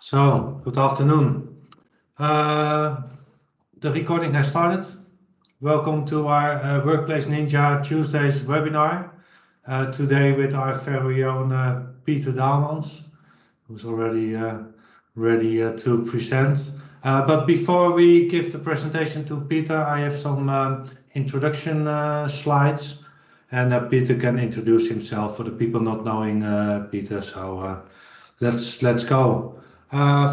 So, good afternoon. The recording has started. Welcome to our Workplace Ninja Tuesdays webinar. Today with our very own Peter Daalmans, who's already ready to present. But before we give the presentation to Peter, I have some introduction slides, and Peter can introduce himself for the people not knowing Peter. So let's go.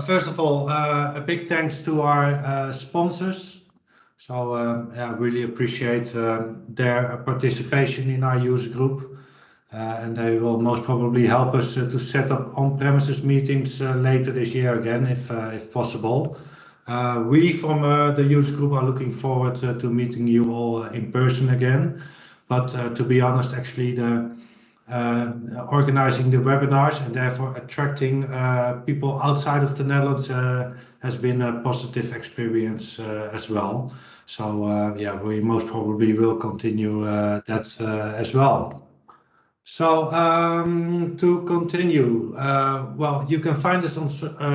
First of all, a big thanks to our sponsors. So I really appreciate their participation in our user group. And they will most probably help us to set up on-premises meetings later this year again, if possible. We from the user group are looking forward to meeting you all in person again. But to be honest, actually the organizing the webinars and therefore attracting people outside of the Netherlands has been a positive experience as well. So yeah, we most probably will continue that as well. So to continue, well, you can find us on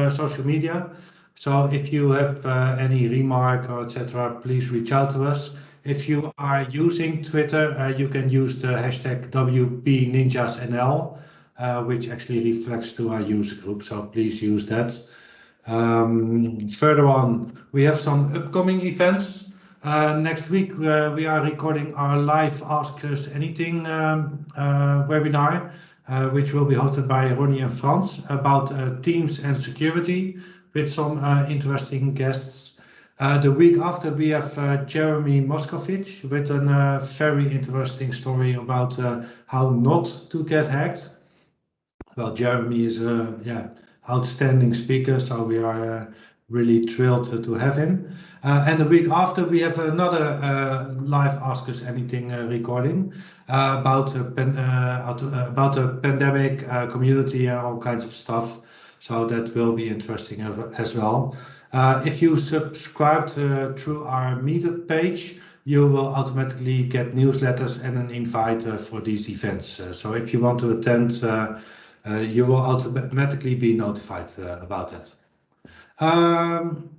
social media. So if you have any remark or etc., please reach out to us. If you are using Twitter, you can use the hashtag WPNinjasNL, which actually reflects to our user group. So please use that. Further on, we have some upcoming events. Next week, we are recording our live Ask Us Anything webinar, which will be hosted by Ronnie and Frans about teams and security with some interesting guests. The week after, we have Jeremy Moskovich with a very interesting story about how not to get hacked. Well, Jeremy is a outstanding speaker, so we are really thrilled to have him. And the week after, we have another live Ask Us Anything recording about the pandemic, community, and all kinds of stuff. So that will be interesting as well. If you subscribe through our Meetup page, you will automatically get newsletters and an invite for these events. So if you want to attend, you will automatically be notified about that.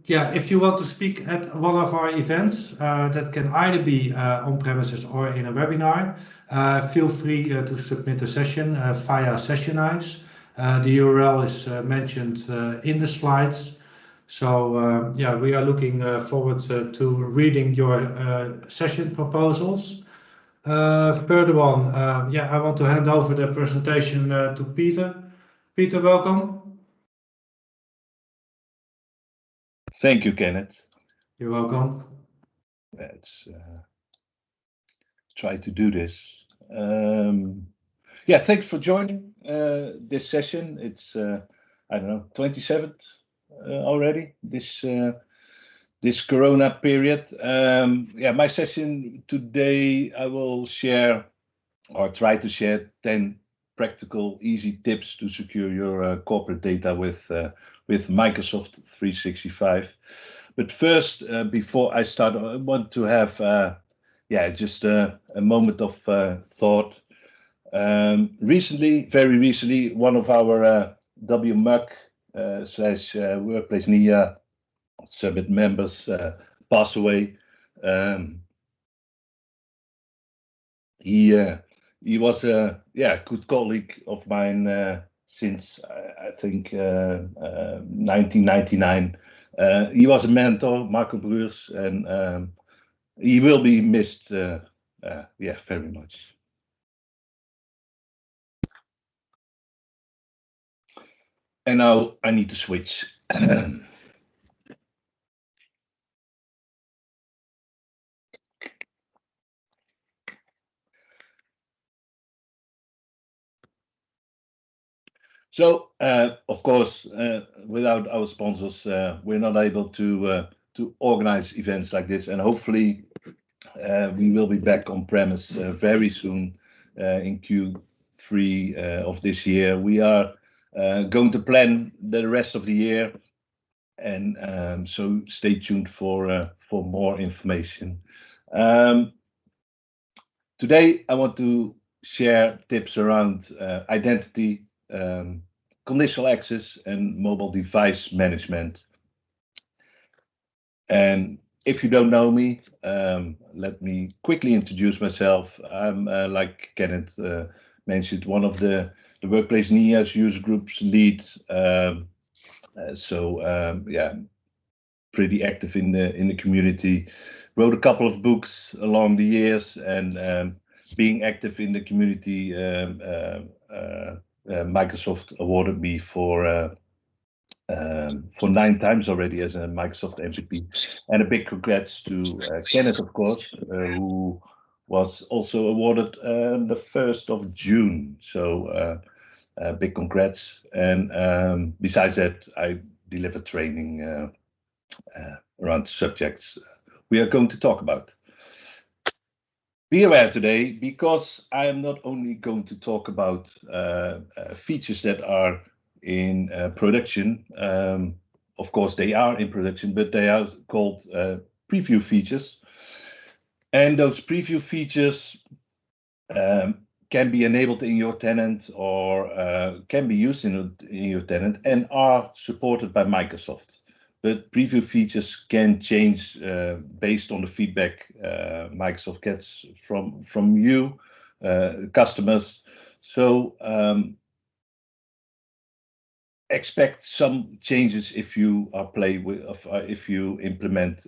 Yeah, if you want to speak at one of our events, that can either be on premises or in a webinar, feel free to submit a session via Sessionize. The URL is mentioned in the slides. So yeah, we are looking forward to reading your session proposals. Further on, yeah, I want to hand over the presentation to Peter. Peter, welcome. Thank you, Kenneth. You're welcome. Let's try to do this. Yeah, thanks for joining this session. It's I don't know, 27th already. This Corona period. Yeah, my session today, I will share or try to share 10 practical, easy tips to secure your corporate data with Microsoft 365. But first, before I start, I want to have yeah, just a moment of thought. Very recently, one of our WMUG slash Workplace Ninja Summit members passed away. He was a good colleague of mine since I think 1999. He was a mentor, Marco Breurs, and he will be missed. Yeah, very much. And now I need to switch. So, of course, without our sponsors, we're not able to organize events like this, and hopefully we will be back on premise very soon in Q3 of this year. We are going to plan the rest of the year, and so stay tuned for more information. Today, I want to share tips around identity, conditional access and mobile device management. And if you don't know me, let me quickly introduce myself. I'm, like Kenneth mentioned, one of the Workplace NIA's user groups lead. Yeah, pretty active in the community. Wrote a couple of books along the years, and being active in the community, Microsoft awarded me for 9 times already as a Microsoft MVP. And a big congrats to Kenneth, of course, who was also awarded the 1st of June. So big congrats. And besides that, I deliver training around subjects we are going to talk about. Be aware today, because I am not only going to talk about features that are in production. Of course, they are in production, but they are called preview features. And those preview features can be enabled in your tenant, or can be used in your tenant, and are supported by Microsoft. But preview features can change based on the feedback Microsoft gets from you, customers. So expect some changes if you if you implement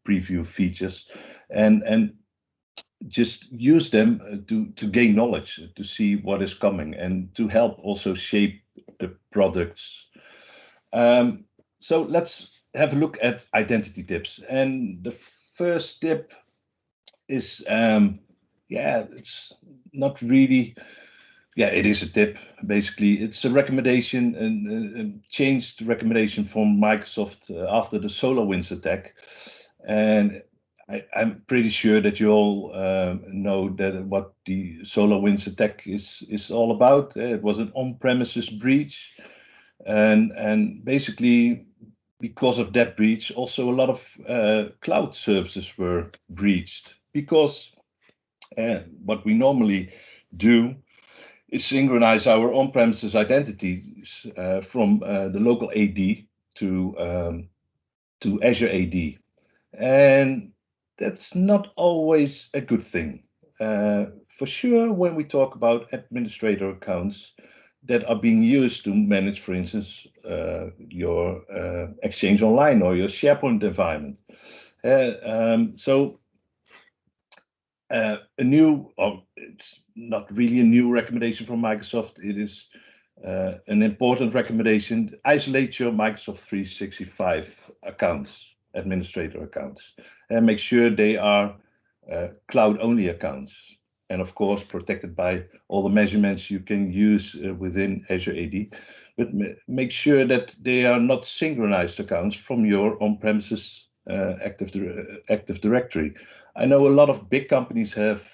preview features, and just use them to gain knowledge, to see what is coming, and to help also shape the products. So let's have a look at identity tips. And the first tip is, it's not really, it is a tip. Basically, it's a recommendation, and changed recommendation from Microsoft after the SolarWinds attack. And I'm pretty sure that you all know that what the SolarWinds attack is all about. It was an on-premises breach, and basically, because of that breach, also a lot of cloud services were breached, because what we normally do is synchronize our on-premises identities from the local AD to Azure AD. And that's not always a good thing. For sure, when we talk about administrator accounts that are being used to manage, for instance, your Exchange Online or your SharePoint environment. It's not really a new recommendation from Microsoft. It is an important recommendation. Isolate your Microsoft 365 accounts, administrator accounts, and make sure they are cloud-only accounts. And of course, protected by all the measurements you can use within Azure AD. But make sure that they are not synchronized accounts from your on-premises Active Directory. I know a lot of big companies have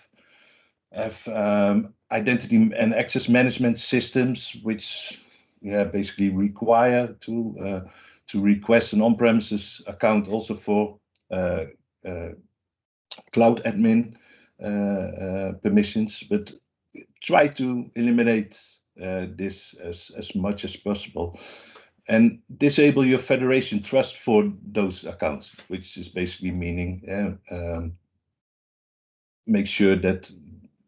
identity and access management systems, which basically require to request an on-premises account also for cloud admin permissions, but try to eliminate this as much as possible, and disable your federation trust for those accounts, which is basically meaning make sure that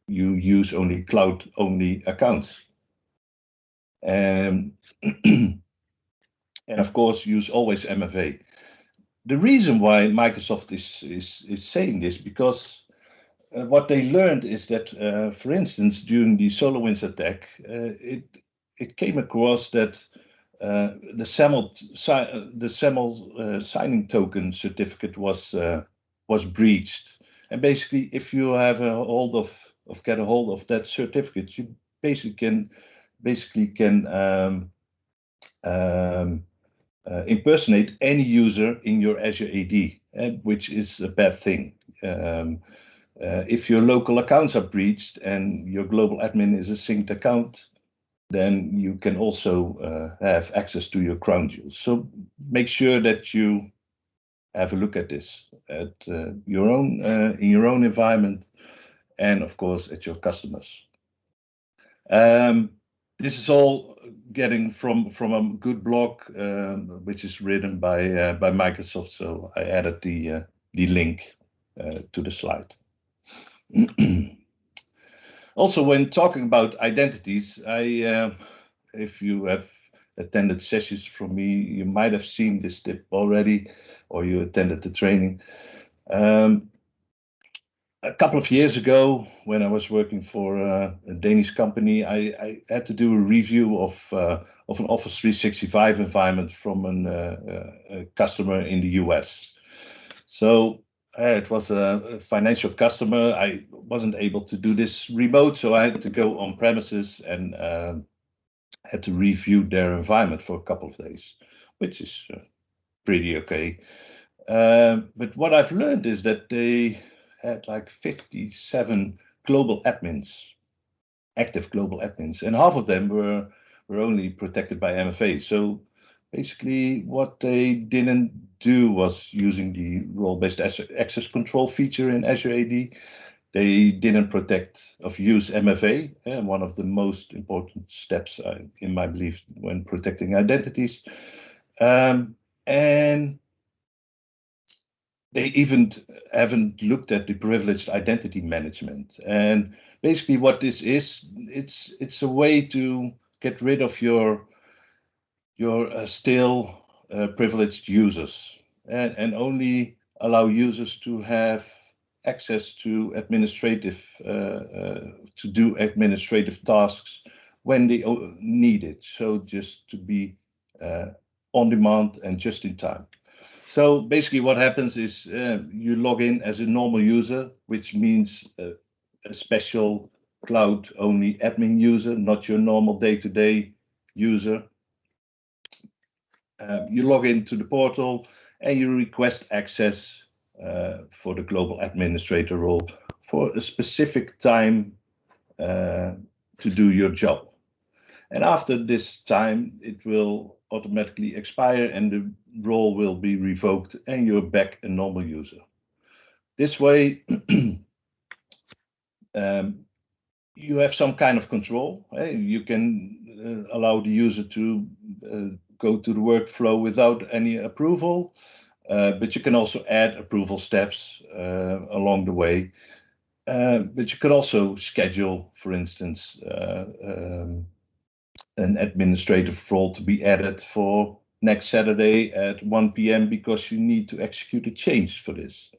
you use only cloud-only accounts. And of course, use always MFA. The reason why Microsoft is saying this, because what they learned is that, for instance, during the SolarWinds attack, it came across that the SAML signing token certificate was breached. And basically, if you have get a hold of that certificate, you basically can impersonate any user in your Azure AD, which is a bad thing. If your local accounts are breached and your global admin is a synced account, then you can also have access to your crown jewels. So make sure that you have a look at this at your own in your own environment, and of course at your customers. This is all getting from a good blog, which is written by Microsoft. So I added the link to the slide. Also, when talking about identities, if you have attended sessions from me, you might have seen this tip already, or you attended the training. A couple of years ago, when I was working for a Danish company, I had to do a review of an Office 365 environment from a customer in the US. So it was a financial customer. I wasn't able to do this remote, so I had to go on premises and had to review their environment for a couple of days, which is pretty okay. But what I've learned is that they had like 57 global admins, active global admins, and half of them were only protected by MFA. So basically what they didn't do was using the role-based access control feature in Azure AD. They didn't protect or use MFA, one of the most important steps, in my belief, when protecting identities. And they even haven't looked at the privileged identity management. And basically what this is, it's a way to get rid of your still privileged users and only allow users to have access to to do administrative tasks when they need it. So just to be on demand and just in time. So basically what happens is you log in as a normal user, which means a special cloud-only admin user, not your normal day-to-day user. You log into the portal and you request access for the global administrator role for a specific time to do your job. And after this time, it will automatically expire and the role will be revoked and you're back a normal user. This way, you have some kind of control. You can allow the user to go to the workflow without any approval, but you can also add approval steps along the way. But you can also schedule, for instance, an administrative role to be added for next Saturday at 1 p.m. because you need to execute a change for this.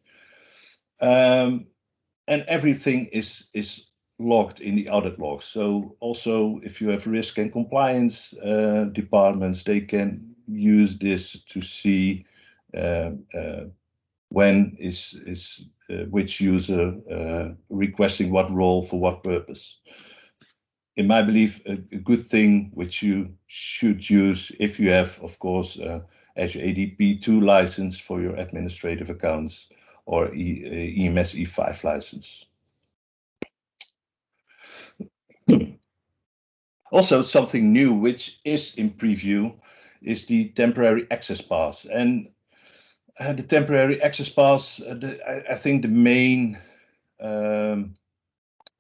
And everything is logged in the audit log. So also if you have risk and compliance departments, they can use this to see when is which user requesting what role for what purpose. In my belief, a good thing which you should use if you have, of course, Azure AD P2 license for your administrative accounts or EMS E5 license. Also, something new which is in preview is the temporary access pass. And the temporary access pass, I think the main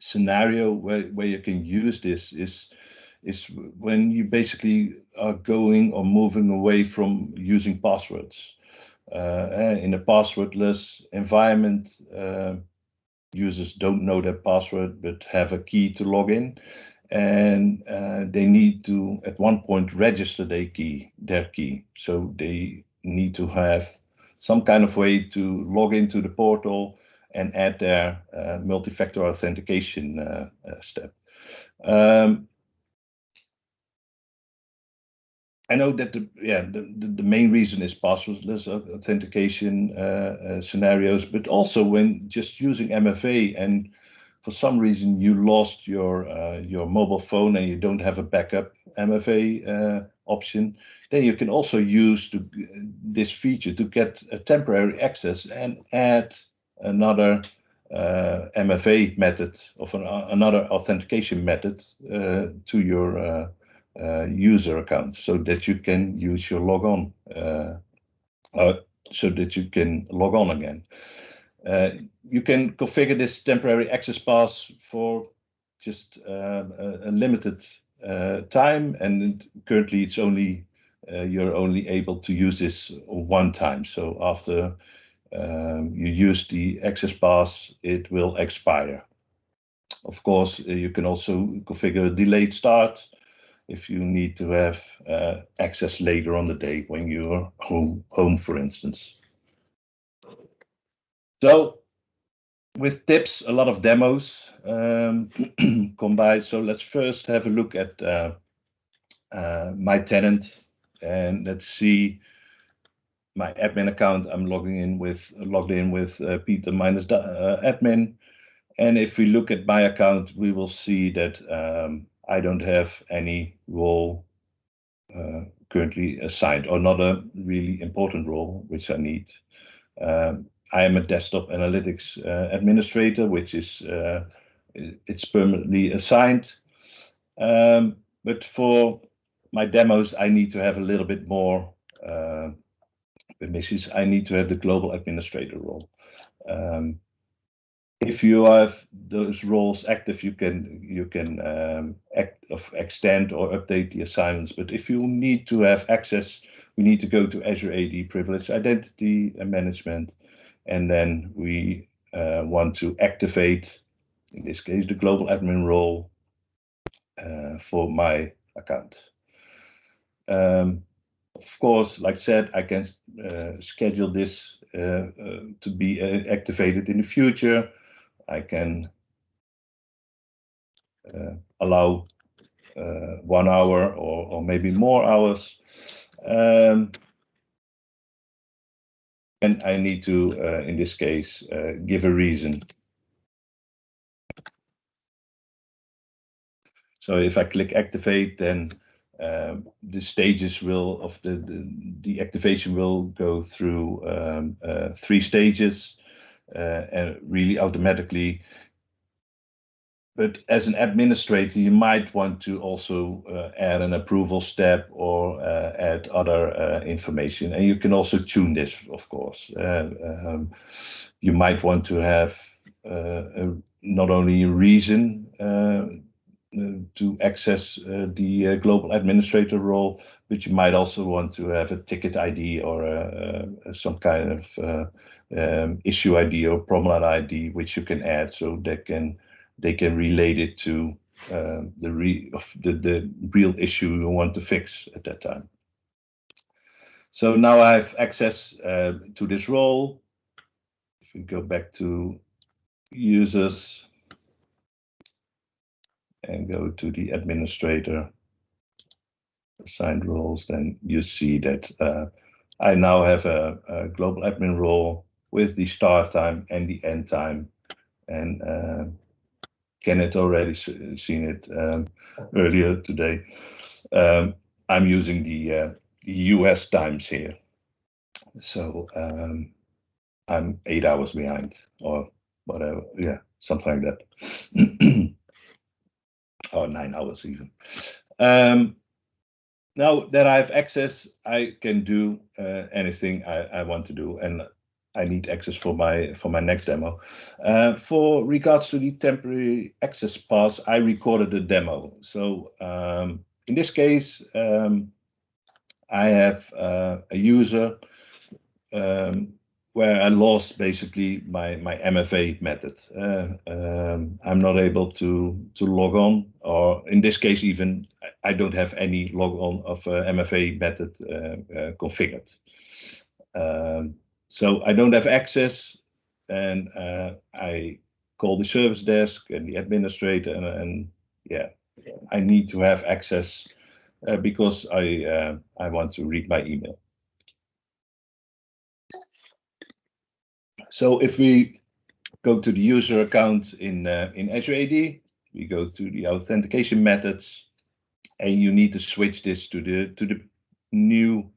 scenario where you can use this is when you basically are going or moving away from using passwords. In a passwordless environment, users don't know their password but have a key to log in, and they need to at one point register their key. So they need to have some kind of way to log into the portal and add their multi-factor authentication step. I know that the main reason is passwordless authentication scenarios, but also when just using MFA and for some reason you lost your mobile phone and you don't have a backup MFA option, then you can also use this feature to get a temporary access and add another MFA method of another authentication method to your user account, so that you can use your logon, so that you can log on again. You can configure this temporary access pass for just a limited time, and currently it's only you're only able to use this one time. So after you use the access pass, it will expire. Of course, you can also configure a delayed start if you need to have access later on the day when you're home, for instance. So with tips, a lot of demos combined. So let's first have a look at my tenant, and let's see my admin account. I'm logged in with Peter minus admin. And if we look at my account, we will see that I don't have any role currently assigned, or not a really important role which I need. I am a desktop analytics administrator, which is it's permanently assigned. But for my demos, I need to have a little bit more permissions. I need to have the global administrator role. If you have those roles active, you can extend or update the assignments. But if you need to have access, we need to go to Azure AD Privilege Identity and Management, and then we want to activate, in this case, the global admin role for my account. Of course, like I said, I can schedule this to be activated in the future. I can allow 1 hour or maybe more hours. And I need to, in this case, give a reason. So if I click activate, then the stages of the activation will go through 3 stages and really automatically. But as an administrator, you might want to also add an approval step or add other information. And you can also tune this, of course. You might want to have not only a reason to access the global administrator role, but you might also want to have a ticket ID or some kind of issue ID or problem ID, which you can add, so they can relate it to the real issue you want to fix at that time. So now I have access to this role. If we go back to users and go to the administrator assigned roles, then you see that I now have a global admin role with the start time and the end time. And Kenneth already seen it earlier today. I'm using the US times here. So I'm 8 hours behind or whatever. Yeah, something like that. Or 9 hours even. Now that I have access, I can do anything I want to do, and I need access for my next demo. For regards to the temporary access pass, I recorded a demo. So in this case, I have a user where I lost basically my MFA method. I'm not able to log on, or in this case even I don't have any log on of MFA method configured. So I don't have access, and I call the service desk and the administrator, and yeah, I need to have access because I want to read my email. So if we go to the user account in Azure AD, we go to the authentication methods, and you need to switch this to the new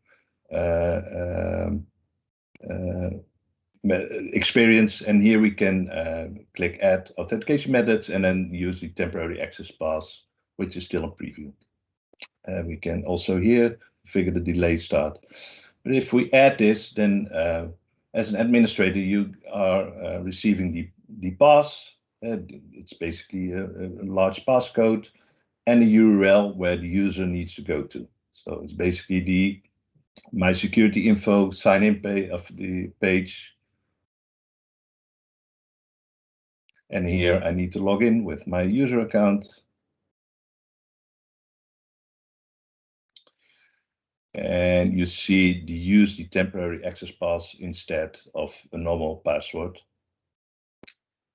experience. And here we can click add authentication methods and then use the temporary access pass, which is still in preview. We can also here configure the delayed start. But if we add this, then as an administrator, you are receiving the pass. It's basically a large passcode, and a URL where the user needs to go to. So it's basically the my security info sign in page of the page. And here I need to log in with my user account. And you see use the temporary access pass instead of a normal password.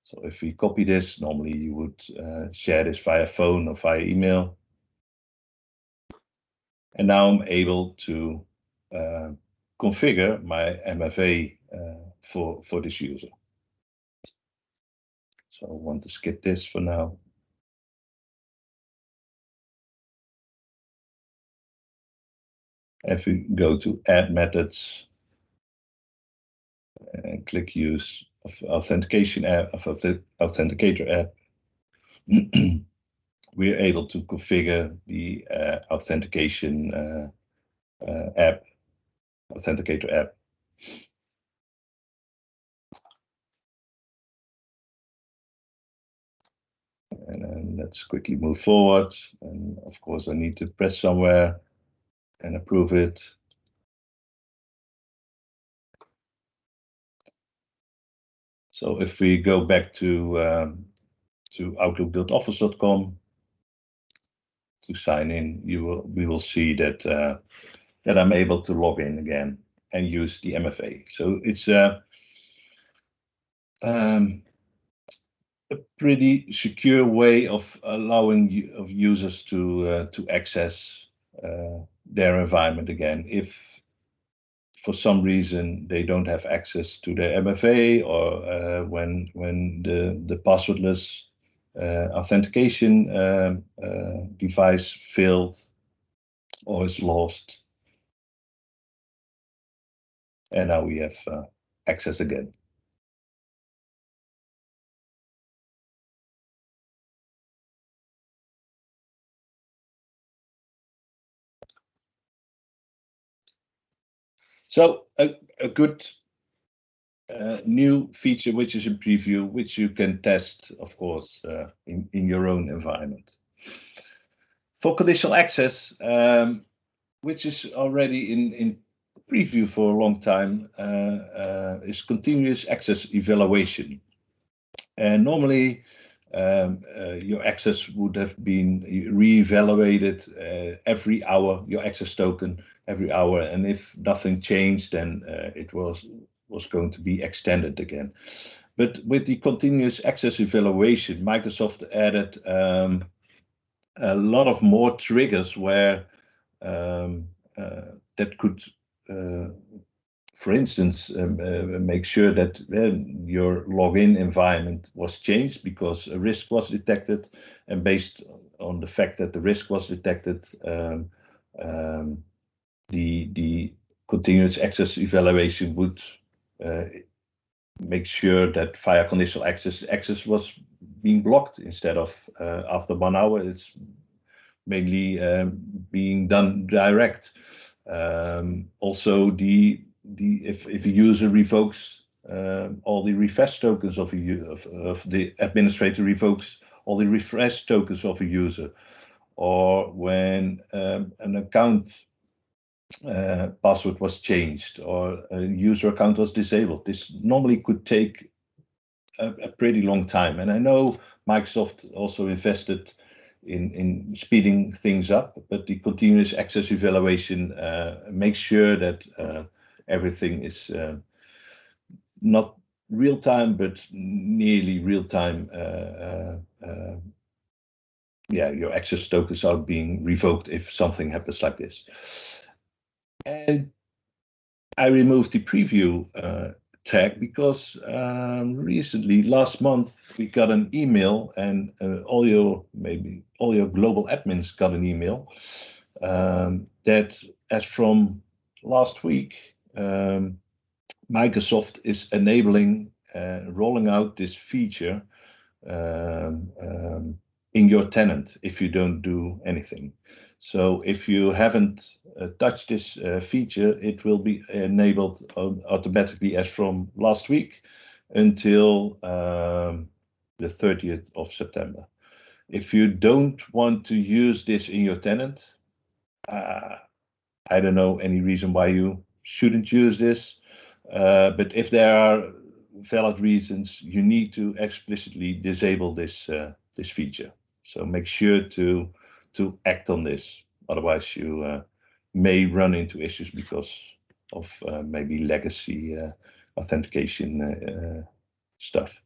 So if we copy this, normally you would share this via phone or via email. And now I'm able to configure my MFA for this user. So I want to skip this for now. If we go to Add Methods and click Use of Authentication app, of Authenticator app, we are able to configure the authentication app, Authenticator app. And then let's quickly move forward. And of course, I need to press somewhere and approve it. So if we go back to outlook.office.com to sign in, we will see that that I'm able to log in again and use the MFA. So it's a pretty secure way of allowing users to access their environment again. If for some reason they don't have access to their MFA, or when the passwordless authentication device failed or is lost, and now we have access again. So a good new feature which is in preview, which you can test, of course, in your own environment. For conditional access, which is already in preview for a long time, is continuous access evaluation. And normally, your access would have been re-evaluated every hour, your access token every hour, and if nothing changed, then it was going to be extended again. But with the continuous access evaluation, Microsoft added a lot of more triggers where that could, for instance, make sure that your login environment was changed because a risk was detected, and based on the fact that the risk was detected, the continuous access evaluation would make sure that via conditional access was being blocked instead of after 1 hour. It's mainly being done direct. Also, if a user revokes all the refresh tokens of the administrator revokes all the refresh tokens of a user, or when an account password was changed or a user account was disabled, this normally could take a pretty long time. And I know Microsoft also invested in speeding things up, but the continuous access evaluation makes sure that everything is not real time, but nearly real time. Yeah, your access tokens are being revoked if something happens like this. And I removed the preview tag because recently, last month, we got an email, and all your global admins got an email that as from last week, Microsoft is enabling rolling out this feature in your tenant if you don't do anything. So if you haven't touched this feature, it will be enabled automatically as from last week until the 30th of September. If you don't want to use this in your tenant, I don't know any reason why you shouldn't use this. But if there are valid reasons, you need to explicitly disable this this feature. So make sure to act on this. Otherwise, you may run into issues because of maybe legacy authentication stuff.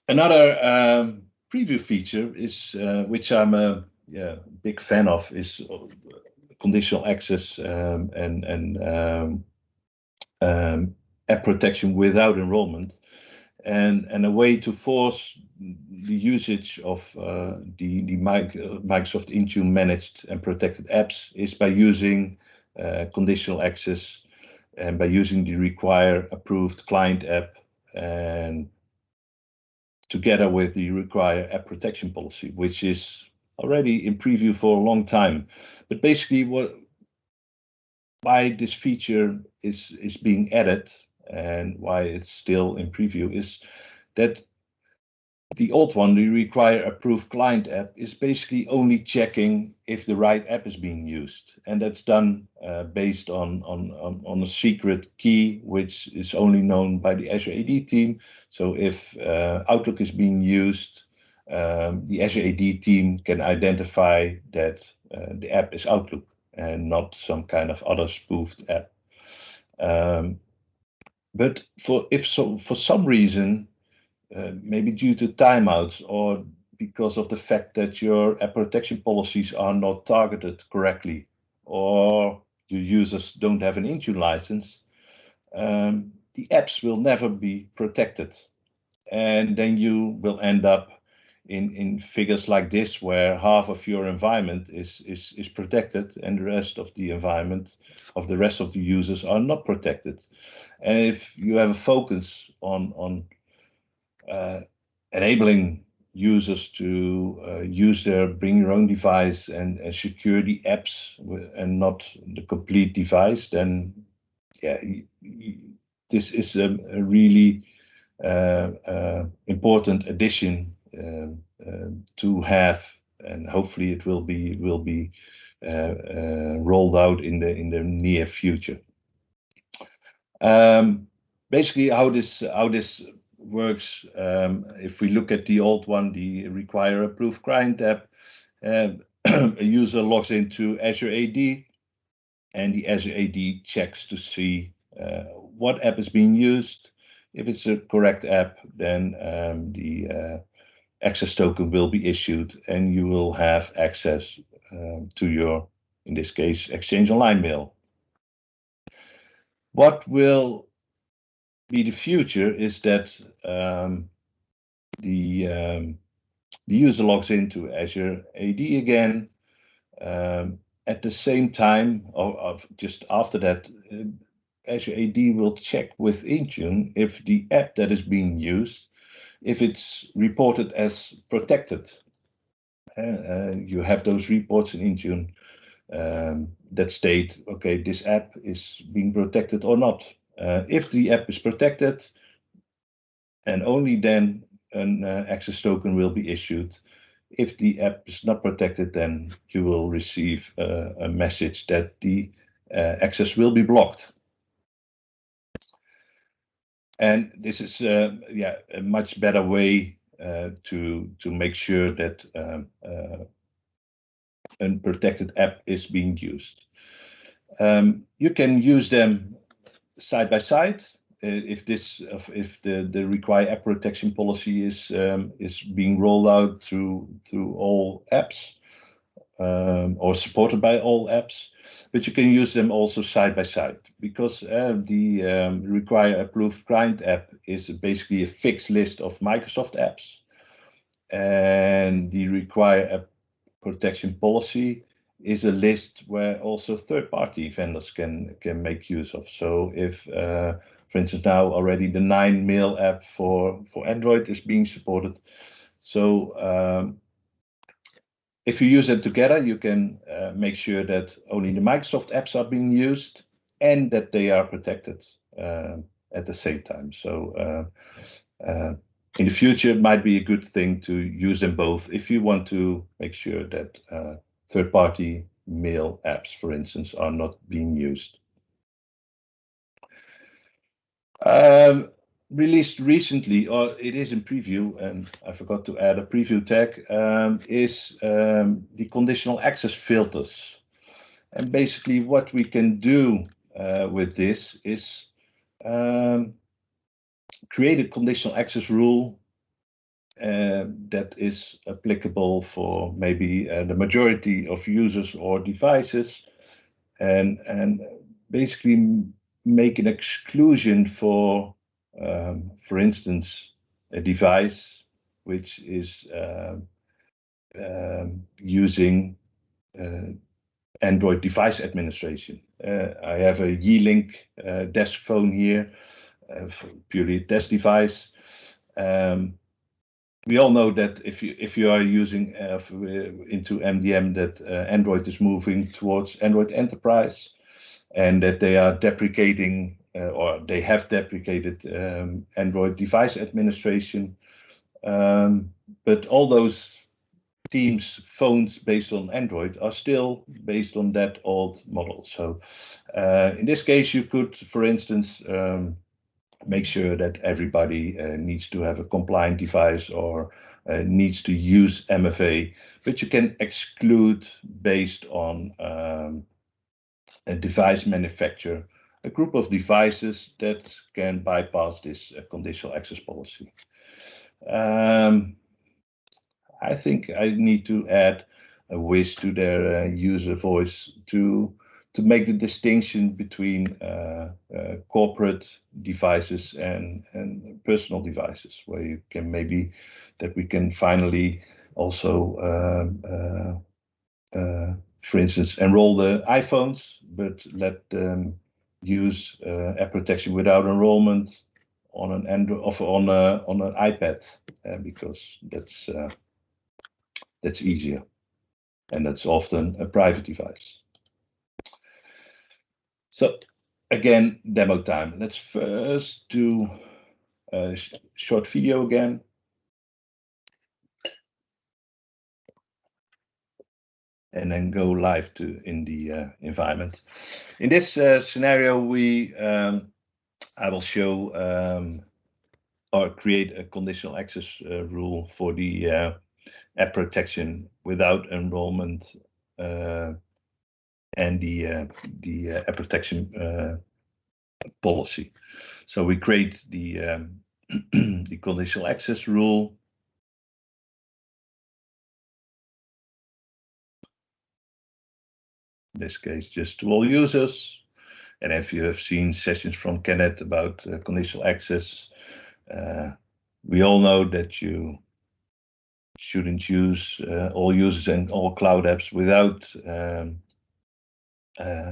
Another preview feature is, which I'm a big fan of, is conditional access and app protection without enrollment, and a way to force the usage of the Microsoft Intune managed and protected apps is by using conditional access and by using the require approved client app, and together with the require app protection policy, which is already in preview for a long time. But basically why this feature is being added and why it's still in preview is that the old one, the require approved client app, is basically only checking if the right app is being used, and that's done based on a secret key which is only known by the Azure AD team. So if Outlook is being used, the Azure AD team can identify that the app is Outlook and not some kind of other spoofed app. But for some reason, maybe due to timeouts or because of the fact that your app protection policies are not targeted correctly, or your users don't have an Intune license, the apps will never be protected. And then you will end up in figures like this, where half of your environment is protected and the rest of the environment of the rest of the users are not protected. And if you have a focus on enabling users to use their bring your own device and secure the apps and not the complete device, then yeah, this is a really important addition to have, and hopefully it will be rolled out in the near future. Basically, how this works, if we look at the old one, the require approved client app, a user logs into Azure AD, and the Azure AD checks to see what app is being used. If it's a correct app, then the access token will be issued, and you will have access to your, in this case, Exchange Online mail. What will be the future is that the user logs into Azure AD again. At the same time, or just after that, Azure AD will check with Intune if the app that is being used, if it's reported as protected. You have those reports in Intune that state, okay, this app is being protected or not. If the app is protected, and only then an access token will be issued. If the app is not protected, then you will receive a message that the access will be blocked. And this is a much better way to make sure that a protected app is being used. You can use them side by side. If the require app protection policy is being rolled out through all apps or supported by all apps, but you can use them also side by side, because the require approved client app is basically a fixed list of Microsoft apps, and the require app protection policy is a list where also third-party vendors can make use of. So if, for instance, now already the 9 mail app for Android is being supported. So if you use them together, you can make sure that only the Microsoft apps are being used and that they are protected at the same time. So in the future, it might be a good thing to use them both if you want to make sure that third-party mail apps, for instance, are not being used. Released recently, or it is in preview, and I forgot to add a preview tag, is the conditional access filters. And basically what we can do with this is create a conditional access rule that is applicable for maybe the majority of users or devices, and basically make an exclusion for instance, a device which is using Android device administration. I have a Yealink desk phone here, purely a test device. We all know that if you are using into MDM, that Android is moving towards Android Enterprise, and that they are deprecating or they have deprecated Android device administration. But all those Teams phones based on Android are still based on that old model. So in this case, you could, for instance, make sure that everybody needs to have a compliant device or needs to use MFA, but you can exclude based on a device manufacturer a group of devices that can bypass this conditional access policy. I think I need to add a wish to their user voice to make the distinction between corporate devices and personal devices, where you can maybe that we can finally also, for instance, enroll the iPhones, but let them use app protection without enrollment on an Android on an iPad, because that's easier, and that's often a private device. So again, demo time. Let's first do a short video again. And then go live in the environment. In this scenario, I will show or create a conditional access rule for the app protection without enrollment and the app protection policy. So we create the the conditional access rule. In this case, just to all users. And if you have seen sessions from Kenneth about conditional access, we all know that you shouldn't use all users and all cloud apps without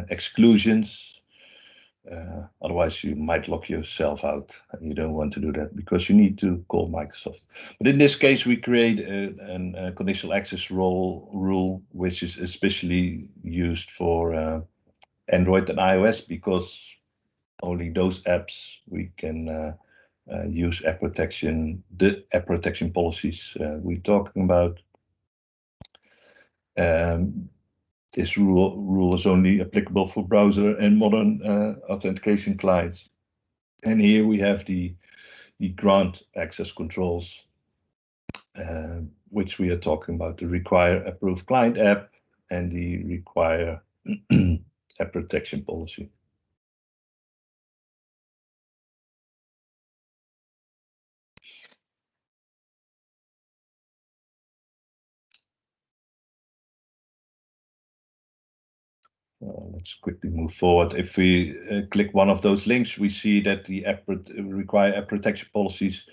exclusions. Otherwise, you might lock yourself out, and you don't want to do that because you need to call Microsoft. But in this case, we create a conditional access rule, which is especially used for Android and iOS, because only those apps we can use app protection, the app protection policies we're talking about. This rule is only applicable for browser and modern authentication clients. And here we have the grant access controls, which we are talking about, the require approved client app and the require app protection policy. Let's quickly move forward. If we click one of those links, we see that the require app protection policies,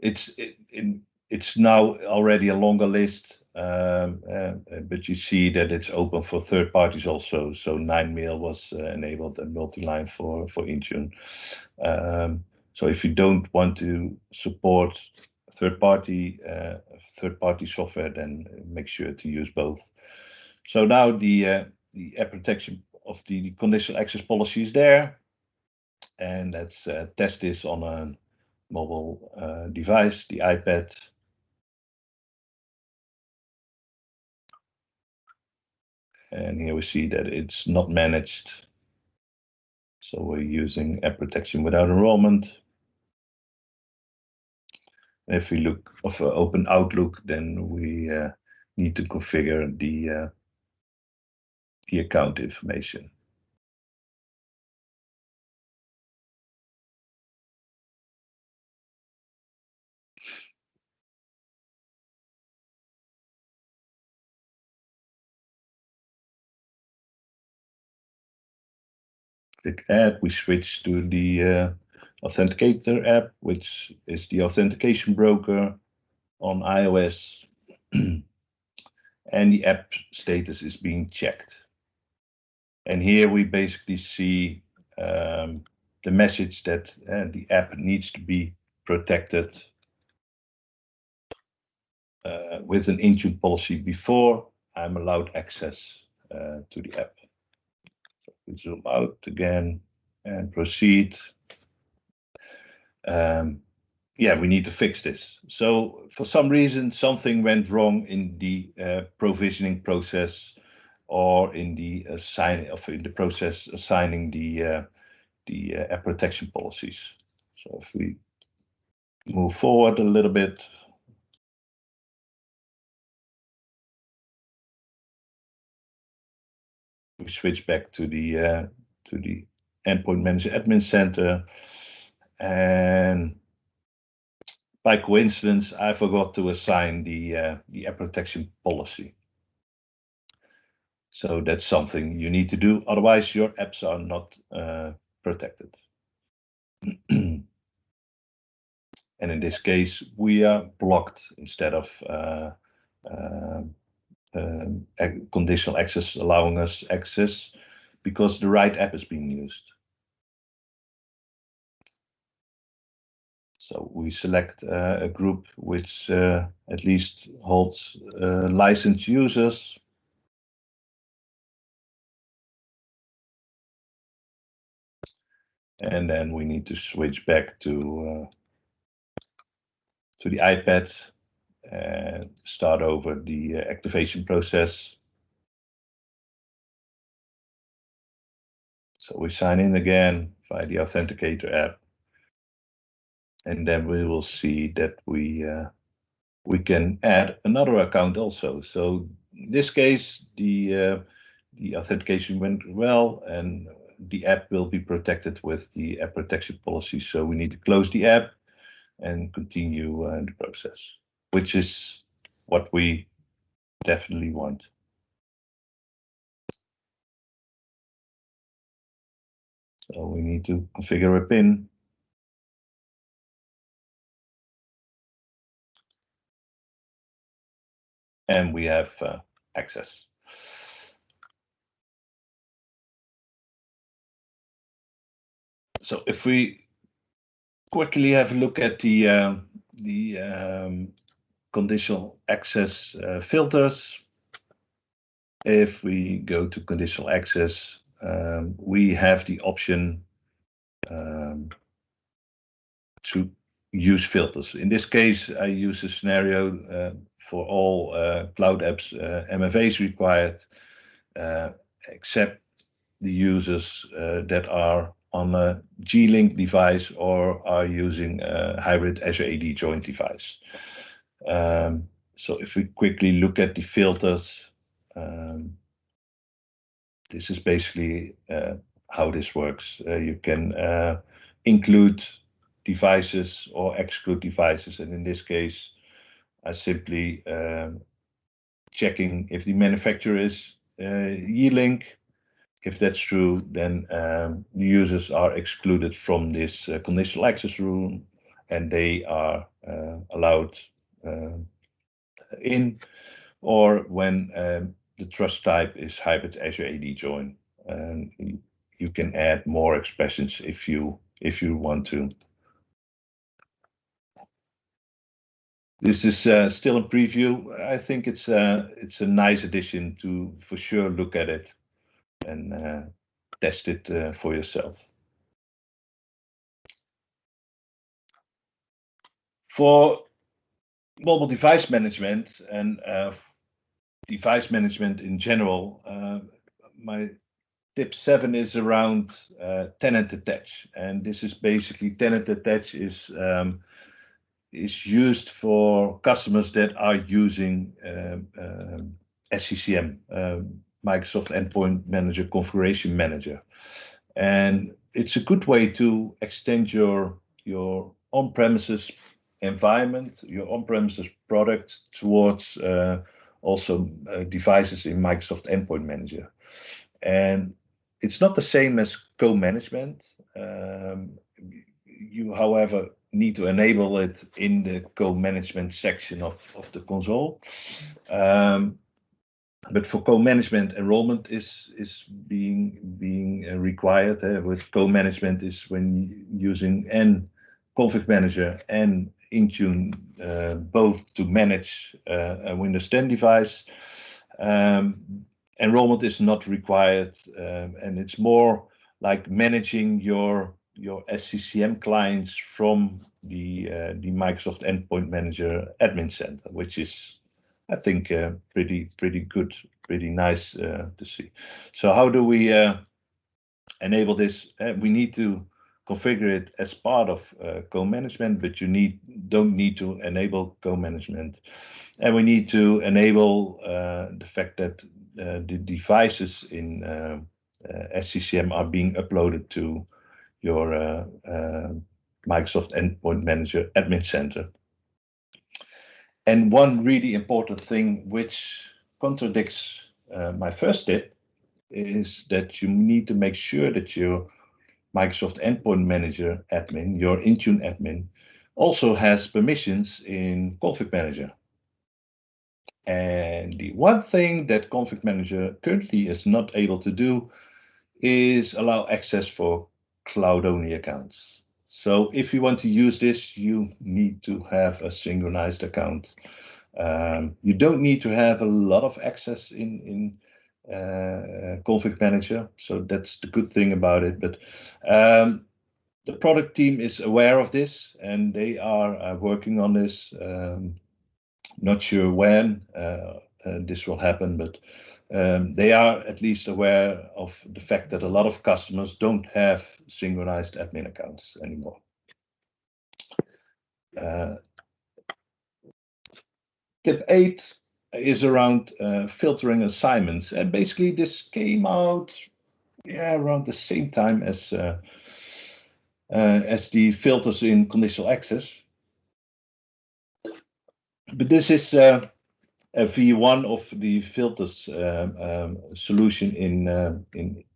it's now already a longer list, but you see that it's open for third parties also. So 9mail was enabled and multi-line for Intune. So if you don't want to support third-party software, then make sure to use both. So now the app protection of the conditional access policy is there, and let's test this on mobile device, the iPad. And here we see that it's not managed. So we're using app protection without enrollment. If we look of open Outlook, then we need to configure the account information. Click Add, we switch to the Authenticator app, which is the authentication broker on iOS. And the app status is being checked. And here we basically see the message that the app needs to be protected with an Intune policy before I'm allowed access to the app. So we zoom out again and proceed. Yeah, we need to fix this. So for some reason, something went wrong in the provisioning process or in the process assigning the app protection policies. So if we move forward a little bit, we switch back to the Endpoint Manager Admin Center, and by coincidence, I forgot to assign the app protection policy. So that's something you need to do, otherwise your apps are not protected. And in this case, we are blocked instead of conditional access allowing us access because the right app is being used. So we select a group which at least holds licensed users. And then we need to switch back to the iPad and start over the activation process. So we sign in again via the Authenticator app. And then we will see that we can add another account also. So in this case, the authentication went well, and the app will be protected with the app protection policy. So we need to close the app and continue the process, which is what we definitely want. So we need to configure a PIN. And we have access. So if we quickly have a look at the conditional access filters. If we go to conditional access, we have the option to use filters. In this case, I use a scenario for all cloud apps, MFA is required, except the users that are on a G-Link device or are using a hybrid Azure AD joint device. So if we quickly look at the filters, this is basically how this works. You can include devices or exclude devices, and in this case, I simply checking if the manufacturer is Yealink. If that's true, then the users are excluded from this conditional access rule, and they are allowed in, or when the trust type is hybrid Azure AD join. And you can add more expressions if you want to. This is still in preview. I think it's a nice addition to for sure look at it and test it for yourself. For mobile device management and device management in general, my tip 7 is around TenantAttach, and this is basically TenantAttach is used for customers that are using SCCM, Microsoft Endpoint Manager Configuration Manager, and it's a good way to extend your on-premises environment, your on-premises product towards also devices in Microsoft Endpoint Manager. And it's not the same as co-management. You, however, need to enable it in the co-management section of the console. But for co-management, enrollment is being required. With co-management is when using config manager and Intune both to manage a Windows 10 device. Enrollment is not required, and it's more like managing your SCCM clients from the Microsoft Endpoint Manager Admin Center, which is, I think, pretty good, pretty nice to see. So how do we enable this? We need to configure it as part of co-management, but you don't need to enable co-management, and we need to enable the fact that the devices in SCCM are being uploaded to your Microsoft Endpoint Manager Admin Center. And one really important thing which contradicts my first tip is that you need to make sure that your Microsoft Endpoint Manager admin, your Intune admin, also has permissions in Config Manager. And the one thing that Config Manager currently is not able to do is allow access for cloud-only accounts. So if you want to use this, you need to have a synchronized account. You don't need to have a lot of access in Config Manager, so that's the good thing about it. But the product team is aware of this, and they are working on this. Not sure when this will happen, but they are at least aware of the fact that a lot of customers don't have synchronized admin accounts anymore. Tip 8 is around filtering assignments, and basically this came out around the same time as the filters in Conditional Access. But this is a V1 of the filters solution in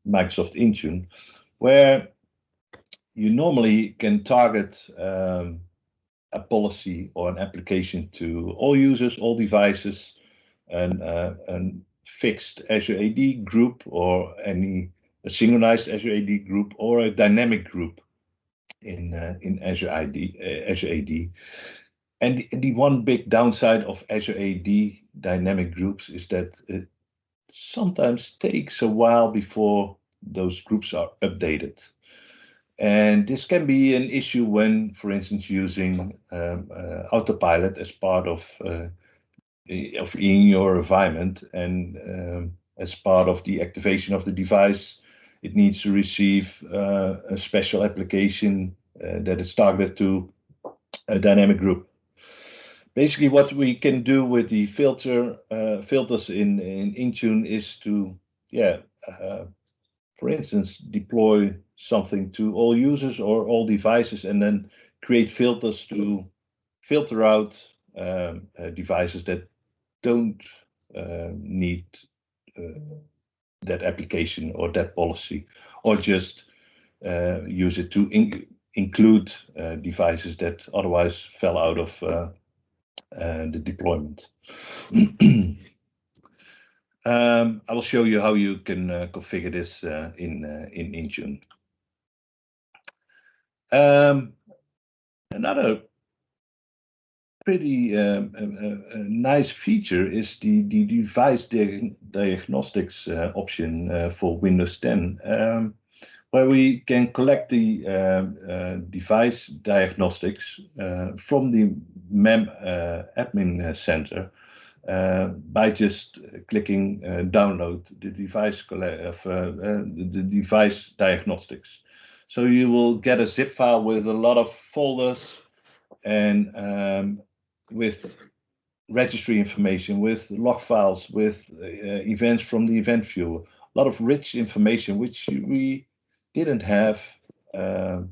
Microsoft Intune, where you normally can target a policy or an application to all users, all devices, and fixed Azure AD group, or a synchronized Azure AD group, or a dynamic group in Azure AD. And the one big downside of Azure AD dynamic groups is that it sometimes takes a while before those groups are updated. And this can be an issue when, for instance, using Autopilot as part of in your environment, and as part of the activation of the device, it needs to receive a special application that is targeted to a dynamic group. Basically, what we can do with the filters in Intune is to, for instance, deploy something to all users or all devices, and then create filters to filter out devices that don't need that application or that policy, or just use it to include devices that otherwise fell out of the deployment. I will show you how you can configure this in Intune. Another pretty nice feature is the device diagnostics option for Windows 10. where we can collect the device diagnostics from the MEM admin center by just clicking download the device the device diagnostics. So you will get a zip file with a lot of folders and with registry information, with log files, with events from the event viewer, a lot of rich information which we didn't have until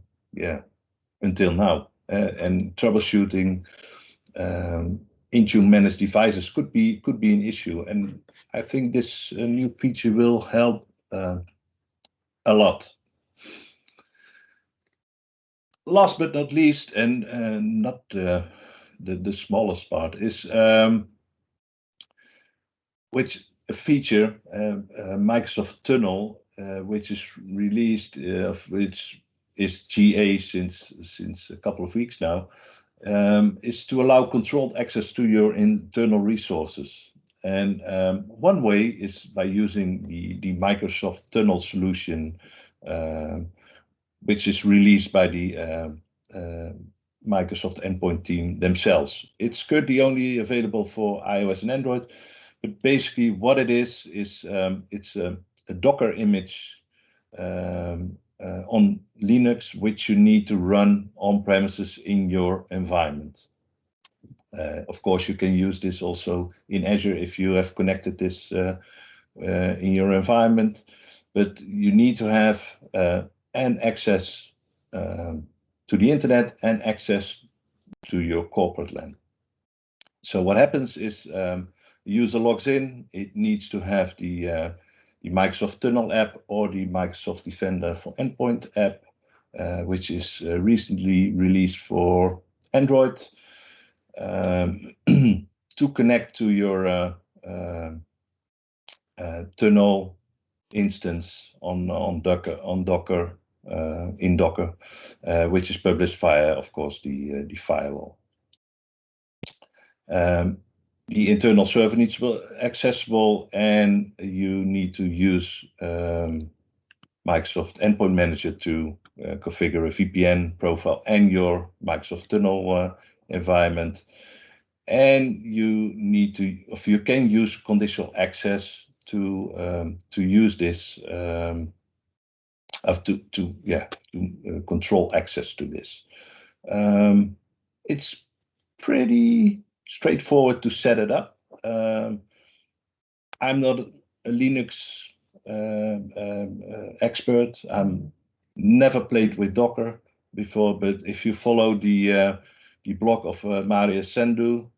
now. And troubleshooting Intune managed devices could be an issue, and I think this new feature will help a lot. Last but not least, and not the smallest part, is which a feature Microsoft Tunnel, which is released, which is GA since a couple of weeks now, is to allow controlled access to your internal resources. And one way is by using the Microsoft Tunnel solution, which is released by the Microsoft endpoint team themselves. It's currently only available for iOS and Android, but basically what it is it's a Docker image on Linux, which you need to run on premises in your environment. Of course, you can use this also in Azure if you have connected this in your environment, but you need to have an access to the internet and access to your corporate LAN. So what happens is the user logs in, it needs to have the Microsoft Tunnel app or the Microsoft Defender for Endpoint app, which is recently released for Android, to connect to your Tunnel instance on Docker in Docker, which is published via, of course, the firewall. The internal server needs to be accessible, and you need to use Microsoft Endpoint Manager to configure a VPN profile and your Microsoft Tunnel environment. And you need to, if you can use conditional access to use this, to control access to this. It's pretty straightforward to set it up. I'm not a Linux expert. I'm never played with Docker before, but if you follow the blog of Marius Sendu,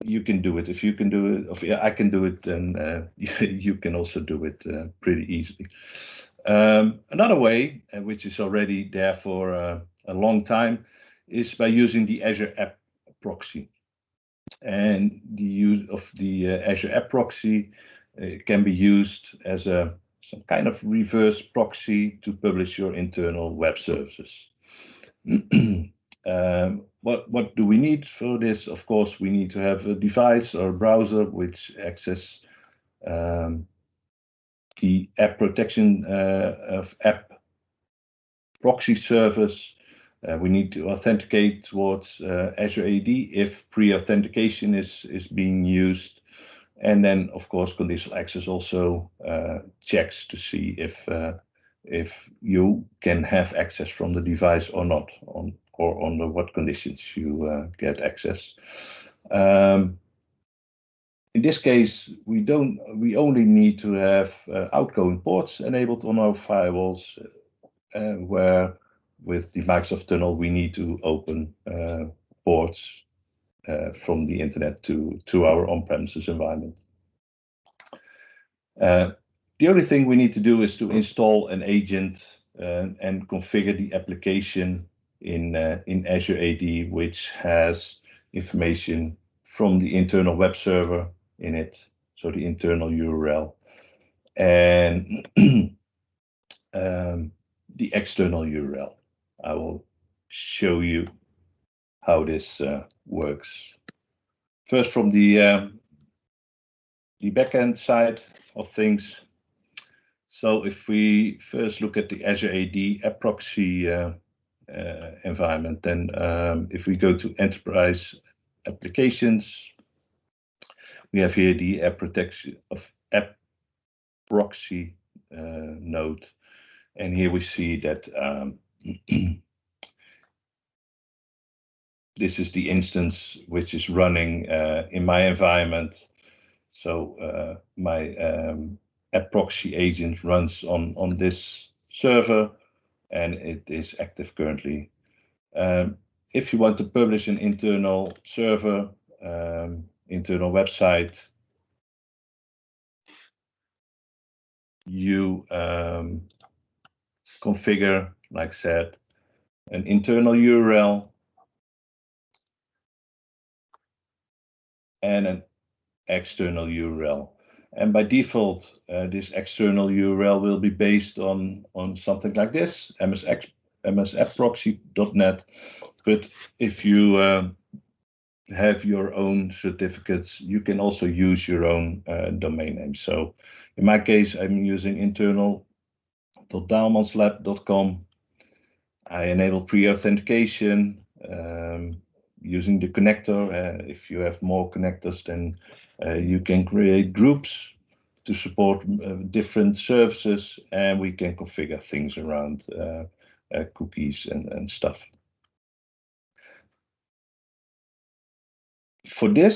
you can do it. If you can do it, if I can do it, then you can also do it pretty easily. Another way, which is already there for a long time, is by using the Azure AD Proxy. And the use of the Azure AD Proxy can be used as some kind of reverse proxy to publish your internal web services. What do we need for this? Of course, we need to have a device or a browser which access the app protection of app proxy service. We need to authenticate towards Azure AD if pre-authentication is being used. And then, of course, conditional access also checks to see if you can have access from the device or not, or under what conditions you get access. In this case, we only need to have outgoing ports enabled on our firewalls, where with the Microsoft Tunnel we need to open ports from the internet to our on-premises environment. The only thing we need to do is to install an agent and configure the application in Azure AD, which has information from the internal web server in it, so the internal URL, and the external URL. I will show you how this works. First, from the backend side of things. So if we first look at the Azure AD Proxy environment, then if we go to Enterprise Applications, we have here the app protection of App Proxy node, and here we see that this is the instance which is running in my environment. So my App Proxy agent runs on this server, and it is active currently. If you want to publish an internal server, internal website, you configure, like I said, an internal URL and an external URL. And by default, this external URL will be based on something like this, msappproxy.net. But if you have your own certificates, you can also use your own domain name. So in my case, I'm using internal.daalmanslab.com. I enable pre-authentication using the connector. If you have more connectors, then you can create groups to support different services, and we can configure things around cookies and stuff. For a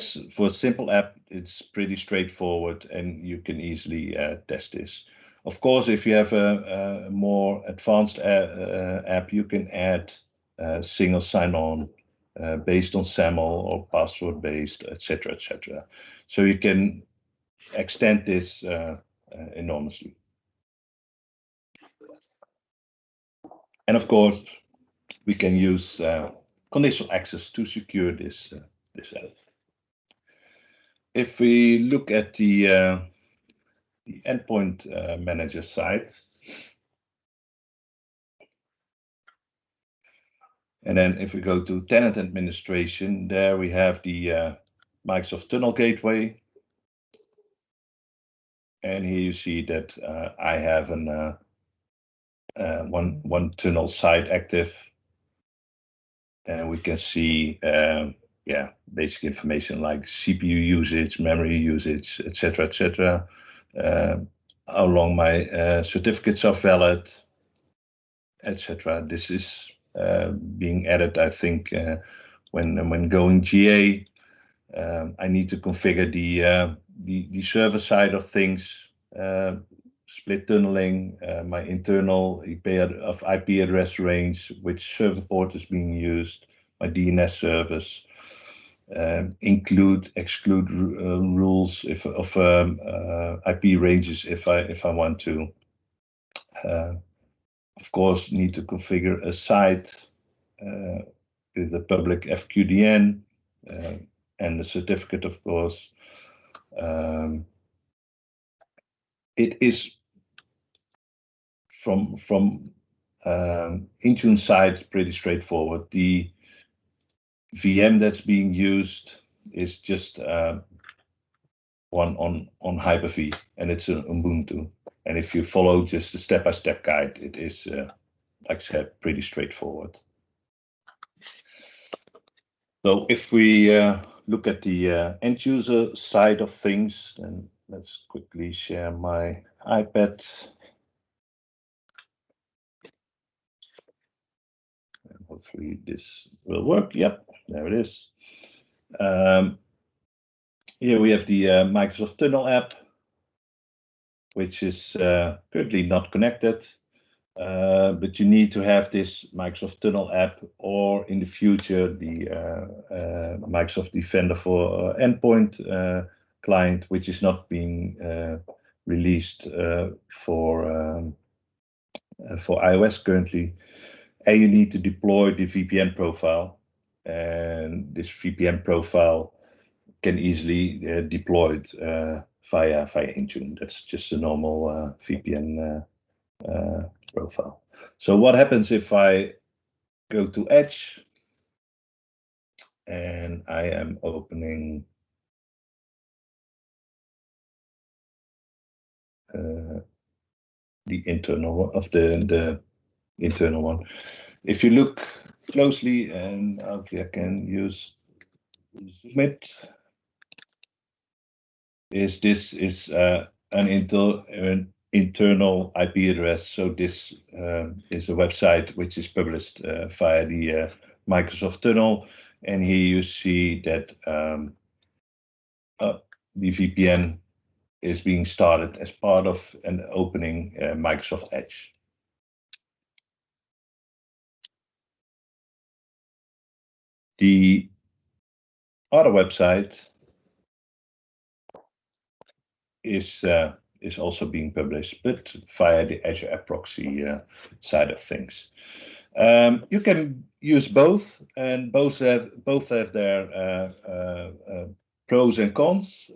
simple app, it's pretty straightforward, and you can easily test this. Of course, if you have a more advanced app, you can add single sign-on based on SAML or password-based, etc., etc. So you can extend this enormously. And of course, we can use conditional access to secure this app. If we look at the endpoint manager side, and then if we go to tenant administration, there we have the Microsoft Tunnel Gateway. And here you see that I have an one tunnel site active, and we can see basic information like CPU usage, memory usage, etc., etc. How long my certificates are valid, etc. This is being added, I think, when going GA. I need to configure the server side of things, split tunneling, my internal IP address range, which server port is being used, my DNS service, exclude rules of IP ranges if I want to. Of course, need to configure a site with a public FQDN and the certificate, of course. It is from Intune side pretty straightforward. The VM that's being used is just one on Hyper-V, and it's an Ubuntu. And if you follow just the step-by-step guide, it is, like I said, pretty straightforward. So if we look at the end user side of things, then let's quickly share my iPad. And hopefully this will work. Yep, there it is. Here we have the Microsoft Tunnel app, which is currently not connected. But you need to have this Microsoft Tunnel app, or in the future, the Microsoft Defender for Endpoint client, which is not being released for iOS currently. And you need to deploy the VPN profile, and this VPN profile can easily deployed via Intune. That's just a normal VPN profile. So what happens if I go to Edge and I am opening the internal one, of the internal one. If you look closely, and hopefully I can use zoom it, this is an internal IP address. So this is a website which is published via the Microsoft tunnel, and here you see that the VPN is being started as part of an opening Microsoft Edge. The other website is also being published, but via the Azure AD Proxy side of things. You can use both, and both have their pros and cons.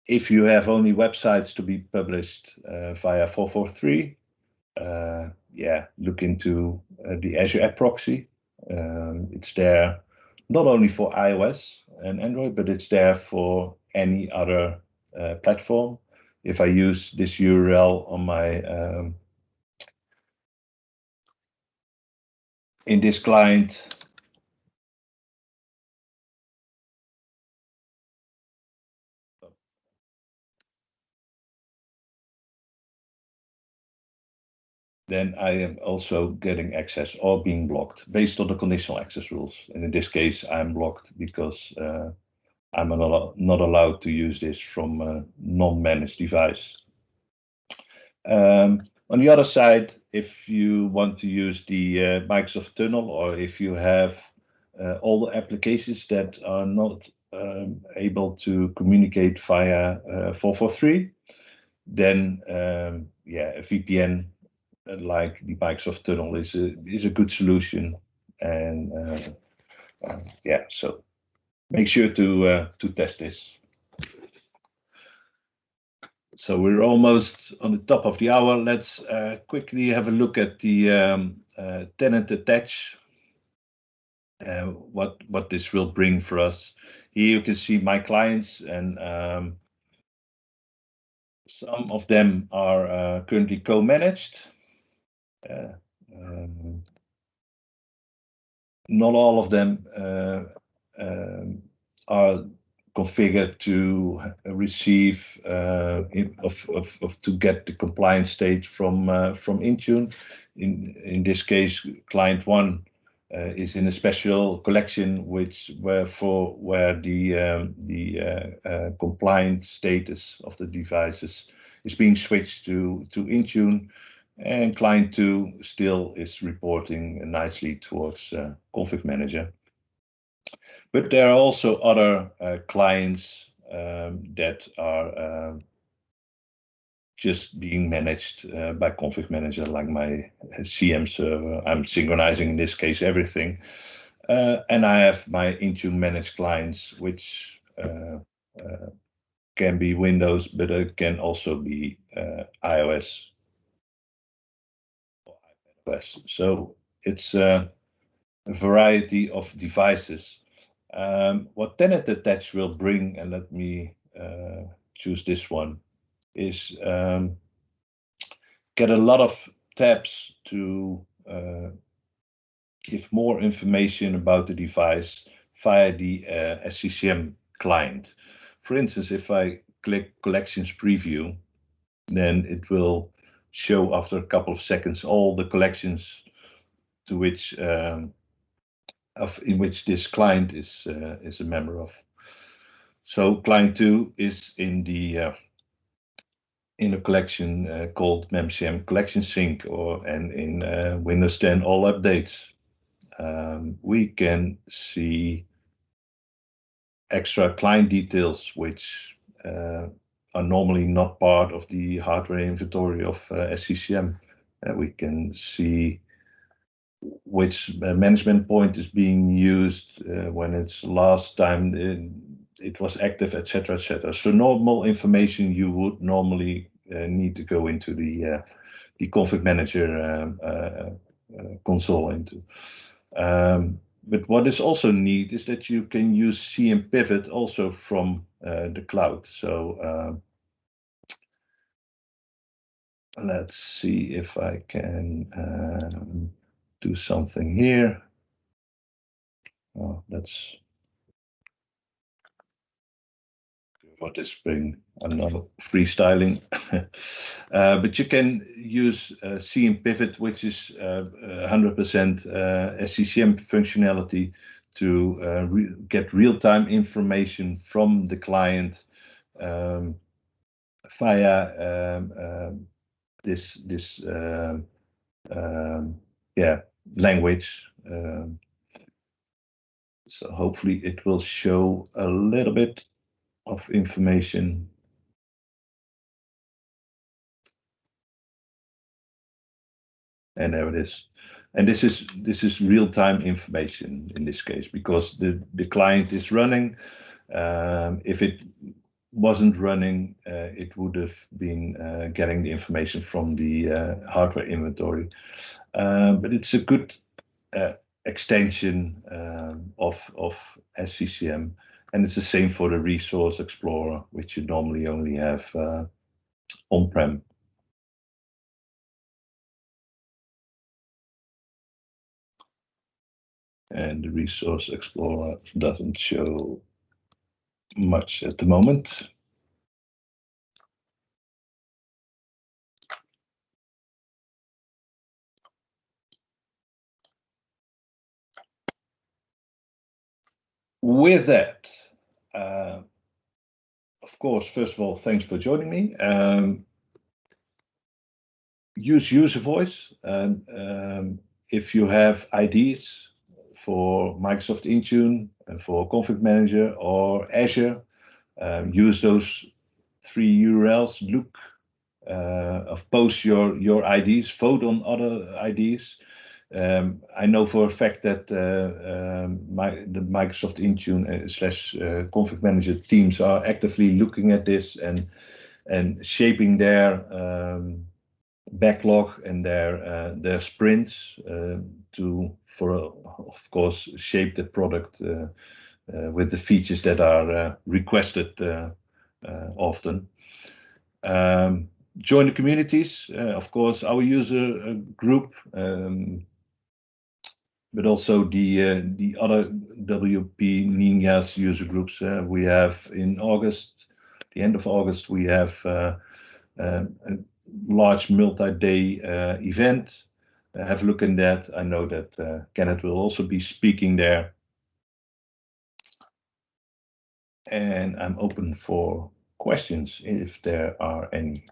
If you have only websites to be published via 443, look into the Azure AD Proxy. It's there not only for iOS and Android, but it's there for any other platform. If I use this URL on my in this client, then I am also getting access or being blocked based on the conditional access rules. And in this case, I'm blocked because I'm not allowed to use this from a non-managed device. On the other side, if you want to use the Microsoft tunnel, or if you have all the applications that are not able to communicate via 443, then a VPN like the Microsoft tunnel is a good solution. And so make sure to test this. So we're almost on the top of the hour. Let's quickly have a look at the TenantAttach, what this will bring for us. Here you can see my clients, and some of them are currently co-managed. Not all of them are configured to receive to get the compliance state from Intune. In this case, client 1 is in a special collection where the compliance status of the devices is being switched to Intune, and client 2 still is reporting nicely towards Config Manager. But there are also other clients that are just being managed by Config Manager, like my CM server. I'm synchronizing, in this case, everything. And I have my Intune managed clients, which can be Windows, but it can also be iOS or iPadOS. So it's a variety of devices. What TenantAttach will bring, and let me choose this one, is get a lot of tabs to give more information about the device via the SCCM client. For instance, if I click Collections Preview, then it will show after a couple of seconds all the collections to which in which this client is a member of. So client 2 is in a collection called MemCM Collection Sync, and in Windows 10 all updates. We can see extra client details which are normally not part of the hardware inventory of SCCM. We can see which management point is being used, when it's last time it was active, etc., etc. So normal information you would normally need to go into the Config Manager console into. But what is also neat is that you can use CM Pivot also from the cloud. So let's see if I can do something here. Oh, that's what is spring. I'm not freestyling, but you can use CM Pivot, which is 100% SCCM functionality to get real-time information from the client via this language. So hopefully it will show a little bit of information. And there it is. And this is real-time information in this case, because the client is running. If it wasn't running, it would have been getting the information from the hardware inventory. But it's a good extension of SCCM, and it's the same for the Resource Explorer, which you normally only have on-prem. And the Resource Explorer doesn't show much at the moment. With that, of course, first of all, thanks for joining me. Use user voice, and if you have ideas for Microsoft Intune, for Config Manager or Azure, use those 3 URLs. Look, post your IDs, vote on other IDs. I know for a fact that the Microsoft Intune / Config Manager teams are actively looking at this and shaping their backlog and their sprints of course, shape the product with the features that are requested often. Join the communities, of course, our user group, but also the other WP Ninjas user groups. We have in August, the end of August, we have a large multi-day event. Have a look in that. I know that Kenneth will also be speaking there. And I'm open for questions if there are any.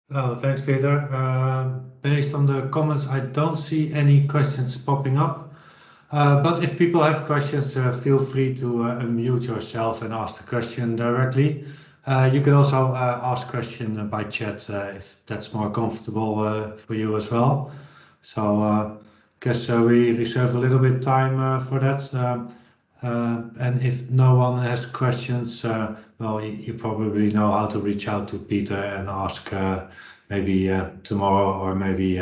Oh, thanks, Peter. Based on the comments, I don't see any questions popping up. But if people have questions, feel free to unmute yourself and ask the question directly. You can also ask question by chat if that's more comfortable for you as well. So I guess we reserve a little bit time for that. And if no one has questions, well, you probably know how to reach out to Peter and ask maybe tomorrow or maybe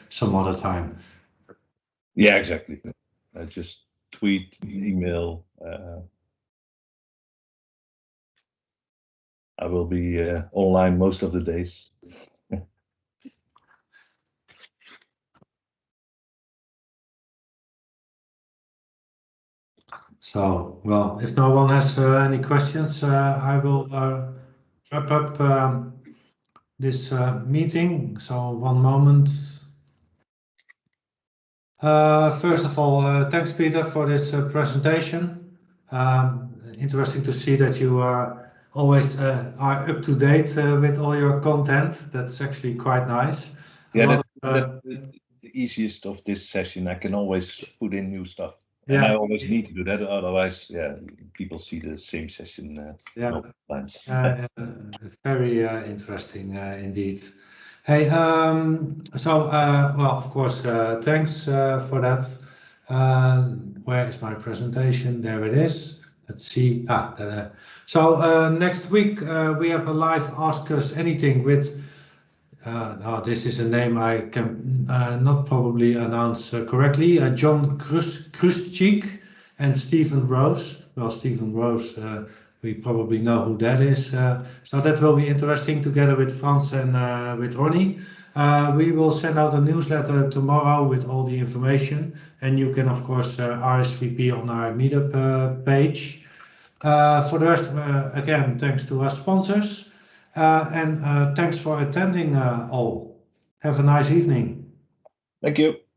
some other time. Yeah, exactly. Just tweet, email. I will be online most of the days. So, well, if no one has any questions, I will wrap up this meeting. So, one moment. First of all, thanks, Peter, for this presentation. Interesting to see that you always are up to date with all your content. That's actually quite nice. Yeah, that's the easiest of this session. I can always put in new stuff. Yeah, and I always need to do that. Otherwise, yeah, people see the same session multiple times. Very interesting indeed. Hey, well, of course, thanks for that. Where is my presentation? There it is. Let's see. So next week we have a live Ask Us Anything with this is a name I can not probably announce correctly. John Krustchik and Stephen Rose. Well, Stephen Rose, we probably know who that is. So that will be interesting together with Frans and with Ronnie. We will send out a newsletter tomorrow with all the information, and you can, of course, RSVP on our meetup page. For the rest, again, thanks to our sponsors. And thanks for attending all. Have a nice evening. Thank you.